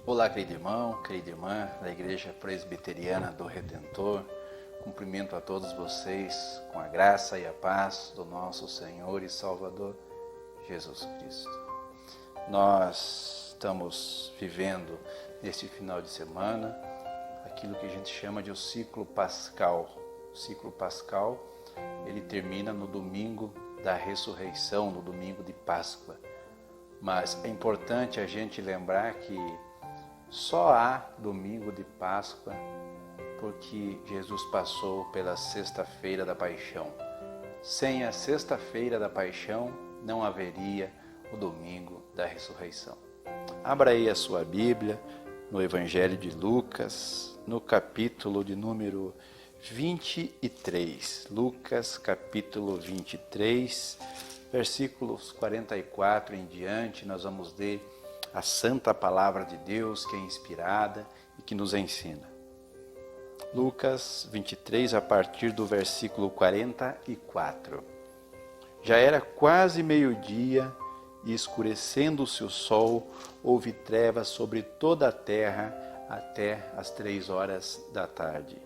Olá, querido irmão, querida irmã da Igreja Presbiteriana do Redentor. Cumprimento a todos vocês com a graça e a paz do nosso Senhor e Salvador Jesus Cristo. Nós estamos vivendo neste final de semana aquilo que a gente chama de o ciclo pascal. O ciclo pascal, ele termina no domingo da ressurreição, no domingo de Páscoa. Mas é importante a gente lembrar que só há domingo de Páscoa porque Jesus passou pela sexta-feira da paixão. Sem a sexta-feira da paixão não haveria o domingo da ressurreição. Abra aí a sua Bíblia no Evangelho de Lucas, no capítulo de número 23. Lucas, capítulo 23, versículos 44 em diante, nós vamos ler a santa palavra de Deus que é inspirada e que nos ensina. Lucas 23, a partir do versículo 44. Já era quase meio-dia e, escurecendo-se o sol, houve trevas sobre toda a terra até as 3 horas da tarde.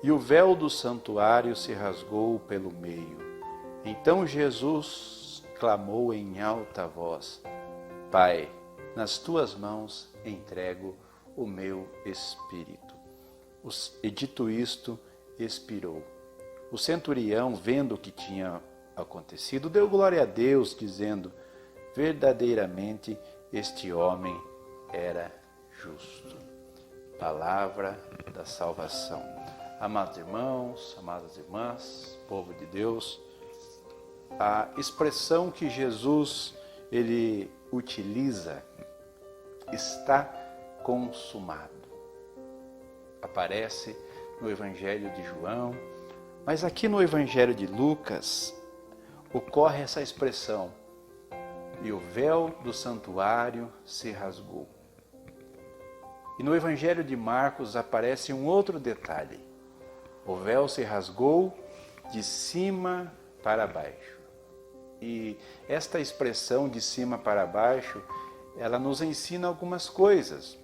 E o véu do santuário se rasgou pelo meio. Então Jesus clamou em alta voz: Pai, nas tuas mãos entrego o meu espírito. E dito isto, expirou. O centurião, vendo o que tinha acontecido, deu glória a Deus, dizendo: verdadeiramente este homem era justo. Palavra da salvação. Amados irmãos, amadas irmãs, povo de Deus, a expressão que Jesus ele utiliza, está consumado, aparece no Evangelho de João, mas aqui no Evangelho de Lucas ocorre essa expressão: e o véu do santuário se rasgou. E no Evangelho de Marcos aparece um outro detalhe: o véu se rasgou de cima para baixo. E esta expressão de cima para baixo, ela nos ensina algumas coisas.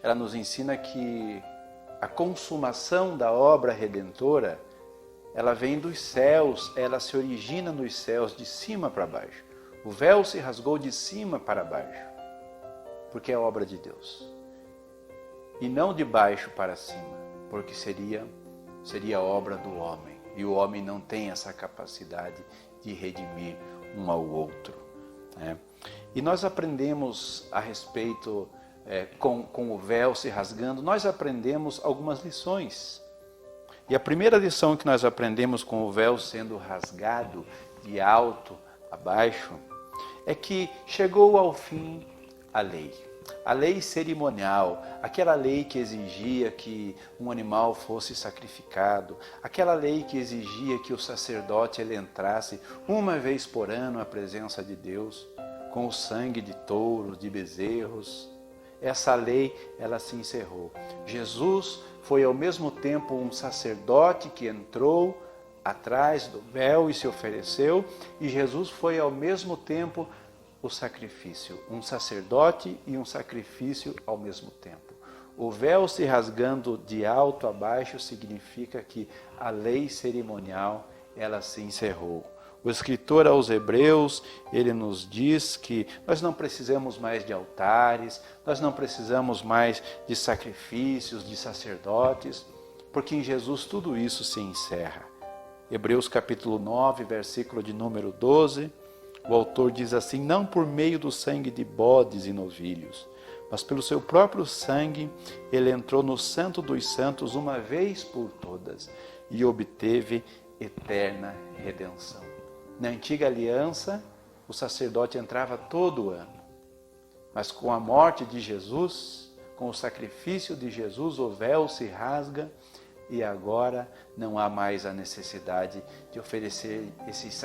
Ela nos ensina que a consumação da obra redentora, ela vem dos céus, ela se origina nos céus, de cima para baixo. O véu se rasgou de cima para baixo, porque é obra de Deus. E não de baixo para cima, porque seria obra do homem. E o homem não tem essa capacidade de redimir um ao outro, né? E nós aprendemos a respeito, com o véu se rasgando, nós aprendemos algumas lições. E a primeira lição que nós aprendemos com o véu sendo rasgado de alto a baixo, é que chegou ao fim a lei. A lei cerimonial, aquela lei que exigia que um animal fosse sacrificado, aquela lei que exigia que o sacerdote ele entrasse uma vez por ano à presença de Deus, com o sangue de touros, de bezerros. Essa lei, ela se encerrou. Jesus foi ao mesmo tempo um sacerdote que entrou atrás do véu e se ofereceu, e Jesus foi ao mesmo tempo o sacrifício, um sacerdote e um sacrifício ao mesmo tempo. O véu se rasgando de alto a baixo significa que a lei cerimonial, ela se encerrou. O escritor aos Hebreus, ele nos diz que nós não precisamos mais de altares, nós não precisamos mais de sacrifícios, de sacerdotes, porque em Jesus tudo isso se encerra. Hebreus capítulo 9, versículo de número 12, o autor diz assim: não por meio do sangue de bodes e novilhos, mas pelo seu próprio sangue, ele entrou no Santo dos Santos uma vez por todas e obteve eterna redenção. Na antiga aliança, o sacerdote entrava todo ano, mas com a morte de Jesus, com o sacrifício de Jesus, o véu se rasga e agora não há mais a necessidade de oferecer esses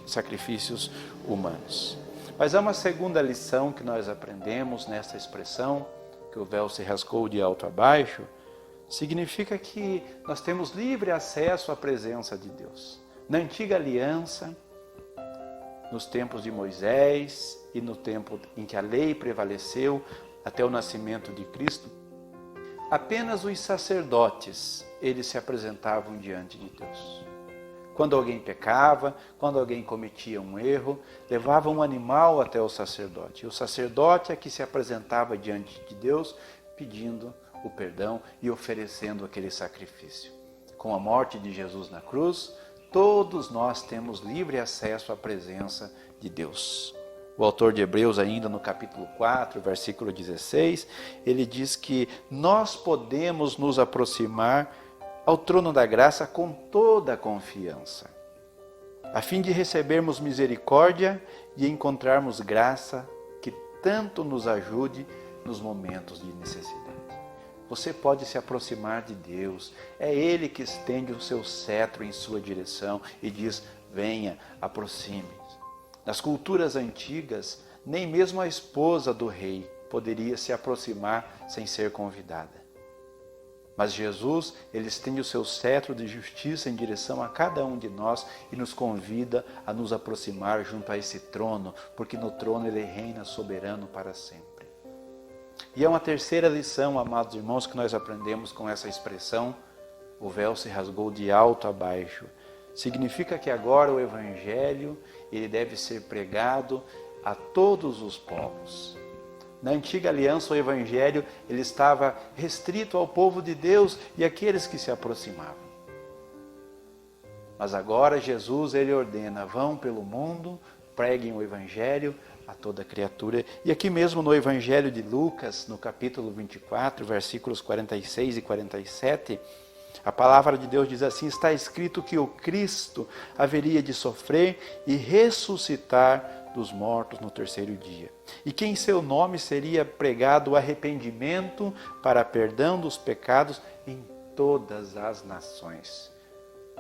sacrifícios humanos. Mas há uma segunda lição que nós aprendemos nessa expressão, que o véu se rasgou de alto a baixo, significa que nós temos livre acesso à presença de Deus. Na antiga aliança, nos tempos de Moisés e no tempo em que a lei prevaleceu até o nascimento de Cristo, apenas os sacerdotes, eles se apresentavam diante de Deus. Quando alguém pecava, quando alguém cometia um erro, levava um animal até o sacerdote. E o sacerdote é que se apresentava diante de Deus, pedindo o perdão e oferecendo aquele sacrifício. Com a morte de Jesus na cruz, todos nós temos livre acesso à presença de Deus. O autor de Hebreus, ainda no capítulo 4, versículo 16, ele diz que nós podemos nos aproximar ao trono da graça com toda a confiança, a fim de recebermos misericórdia e encontrarmos graça que tanto nos ajude nos momentos de necessidade. Você pode se aproximar de Deus, é Ele que estende o seu cetro em sua direção e diz, venha, aproxime-se. Nas culturas antigas, nem mesmo a esposa do rei poderia se aproximar sem ser convidada. Mas Jesus, ele estende o seu cetro de justiça em direção a cada um de nós e nos convida a nos aproximar junto a esse trono, porque no trono ele reina soberano para sempre. E é uma terceira lição, amados irmãos, que nós aprendemos com essa expressão, o véu se rasgou de alto a baixo. Significa que agora o Evangelho ele deve ser pregado a todos os povos. Na antiga aliança, o Evangelho ele estava restrito ao povo de Deus e àqueles que se aproximavam. Mas agora Jesus ele ordena, vão pelo mundo, preguem o Evangelho a toda criatura. E aqui mesmo no Evangelho de Lucas, no capítulo 24, versículos 46 e 47, a palavra de Deus diz assim, está escrito que o Cristo haveria de sofrer e ressuscitar dos mortos no terceiro dia, e que em seu nome seria pregado o arrependimento para perdão dos pecados em todas as nações.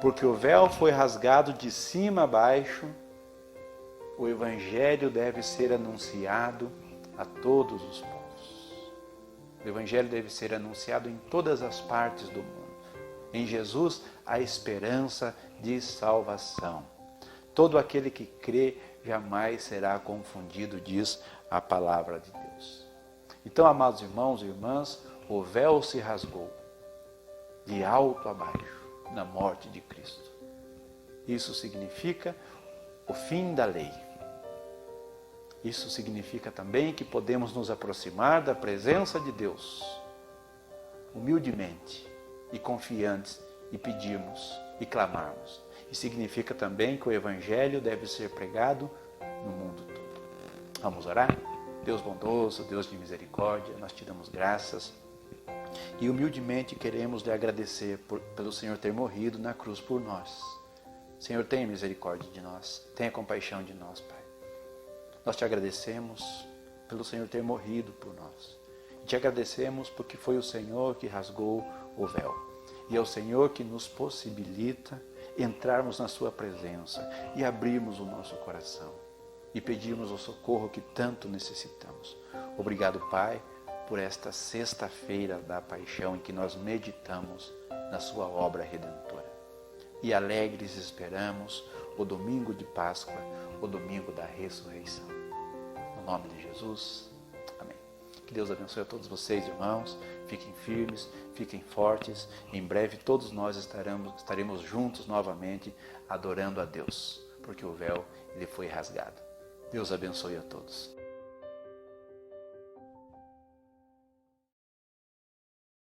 Porque o véu foi rasgado de cima a baixo, o Evangelho deve ser anunciado a todos os povos. O Evangelho deve ser anunciado em todas as partes do mundo. Em Jesus, a esperança de salvação. Todo aquele que crê jamais será confundido, diz a palavra de Deus. Então, amados irmãos e irmãs, o véu se rasgou de alto a baixo na morte de Cristo. Isso significa o fim da lei. Isso significa também que podemos nos aproximar da presença de Deus humildemente e confiantes e pedirmos e clamarmos. E significa também que o Evangelho deve ser pregado no mundo todo. Vamos orar? Deus bondoso, Deus de misericórdia, nós te damos graças e humildemente queremos lhe agradecer pelo Senhor ter morrido na cruz por nós. Senhor, tenha misericórdia de nós, tenha compaixão de nós, Pai. Nós te agradecemos pelo Senhor ter morrido por nós. E te agradecemos porque foi o Senhor que rasgou o véu. E é o Senhor que nos possibilita entrarmos na sua presença e abrirmos o nosso coração e pedirmos o socorro que tanto necessitamos. Obrigado, Pai, por esta sexta-feira da paixão em que nós meditamos na sua obra redentora. E alegres esperamos o domingo de Páscoa, o domingo da ressurreição. No nome de Jesus, amém. Que Deus abençoe a todos vocês, irmãos. Fiquem firmes, fiquem fortes. Em breve todos nós estaremos juntos novamente adorando a Deus, porque o véu ele foi rasgado. Deus abençoe a todos.